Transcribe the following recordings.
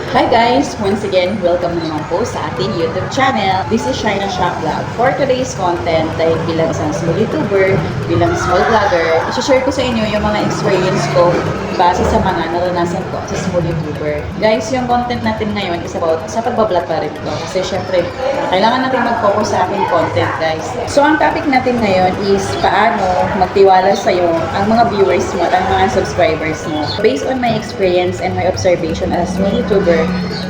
Hi guys! Once again, welcome na naman po sa ating YouTube channel. This is Shina Shop Vlog. For today's content, dahil bilang isang small YouTuber, bilang small vlogger, i-share ko sa inyo yung mga experience ko base sa mga naranasan ko sa small YouTuber. Guys, yung content natin ngayon is about sa pagbablog pa rin ito. Kasi syempre, kailangan natin mag-focus sa ating content guys. So, ang topic natin ngayon is paano magtiwala sa'yo ang mga viewers mo at ang mga subscribers mo. Based on my experience and my observation as a small YouTuber,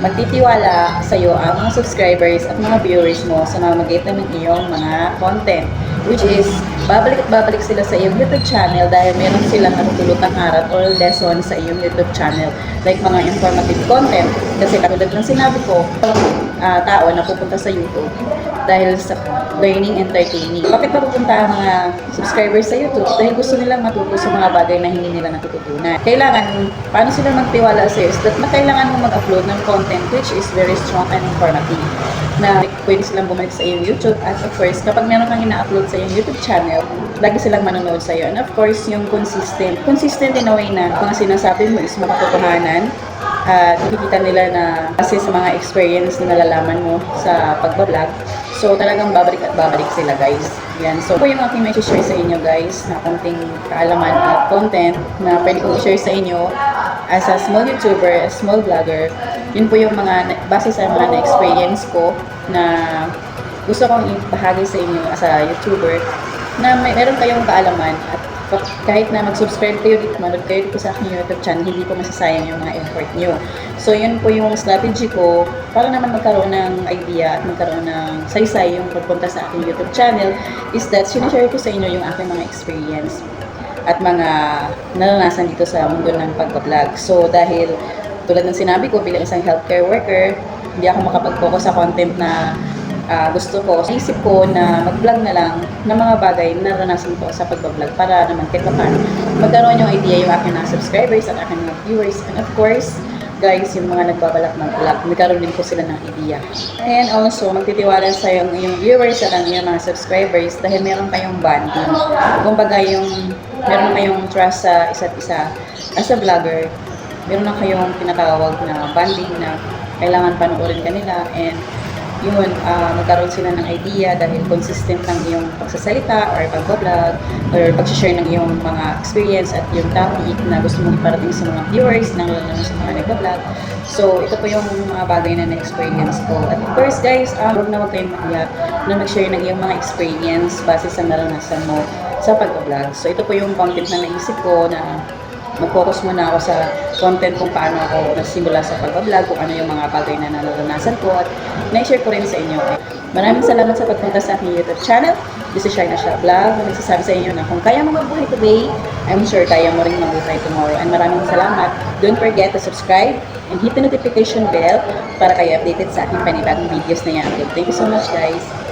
magtitiwala sa iyo ang mga subscribers at mga viewers mo sa mamamagitan ng iyong mga content, which is babalik at babalik sila sa iyong YouTube channel dahil meron silang natutulutang aral or lesson sa iyong YouTube channel, like mga informative content. Kasi katulad ng sinabi ko, tao na pupunta sa YouTube dahil sa learning, entertaining. Bakit ba pupunta ang mga subscribers sa YouTube? Dahil gusto nilang matuto sa mga bagay na hindi nila natututunan. Kailangan, paano sila magtiwala sa iyo? Is that kailangan mo mag-upload ng content which is very strong and informative na pwede silang bumalik sa iyong YouTube. At of course, kapag meron kang ina-upload sa iyong YouTube channel, lagi silang manonood sa iyo. And of course, yung consistent. Consistent in a way na mga sinasabi mo is makatotohanan. Nakikita nila na kasi sa mga experience na nalalaman mo sa pagbablog. So, talagang babalik at babalik sila, guys. Yan. So, po yung aking may share sa inyo, guys, na konting kaalaman at content na pwede kong i-share sa inyo as a small YouTuber, a small vlogger. Yun po yung mga, base sa mga na-experience ko na gusto kong ibahagi sa inyo as a YouTuber na meron kayong kaalaman at kahit na mag-subscribe kayo dito, manood kayo dito sa aking YouTube channel, hindi po masasayang yung mga effort nyo. So, yun po yung strategy ko para naman magkaroon ng idea at magkaroon ng saysay yung pagpunta sa aking YouTube channel is that sinashare ko sa inyo yung aking mga experience at mga naranasan dito sa mundo ng pagbablog. So, dahil tulad ng sinabi ko, bilang isang healthcare worker, hindi ako makapag-focus sa content na gusto ko. Naisip ko na mag-vlog na lang ng mga bagay na naranasan ko sa pagbablog para naman kahit paano magkaroon yung idea yung aking mga subscribers at aking mga viewers. And of course, guys, yung mga nagbabalak ng vlog, magkaroon din po sila ng idea. And also, magtitiwala sa yung viewers at ang iyong mga subscribers dahil meron kayong bonding. Kumbaga meron kayong trust sa isa't isa. As a vlogger, meron na kayong tinatawag na bonding na kailangan panoorin kanila and yun, magkaroon sila ng idea dahil consistent ng iyong pagsasalita or pagbablog or pag-share ng iyong mga experience at yung topic na gusto mong iparating sa mga viewers na lalo sa mga nagbablog. So, ito po yung mga bagay na na-experience ko. At of course guys, huwag na huwag kayong mahiya na mag-share ng iyong mga experience base sa naranasan mo sa pagbablog. So, ito po yung content na naisip ko na mag-focus muna ako sa content kung paano ako nagsimula sa pagbablog, kung ano yung mga bagay na naranasan ko at na-share ko rin sa inyo. Maraming salamat sa pagpunta sa aking YouTube channel. This is Shina Shop Vlog. Nagsasabi sa inyo na kung kaya mo mabuhay today, I'm sure kaya mo rin mabuhay tomorrow. And maraming salamat. Don't forget to subscribe and hit the notification bell para kayo updated sa aking panibagong videos na yan. Thank you so much guys.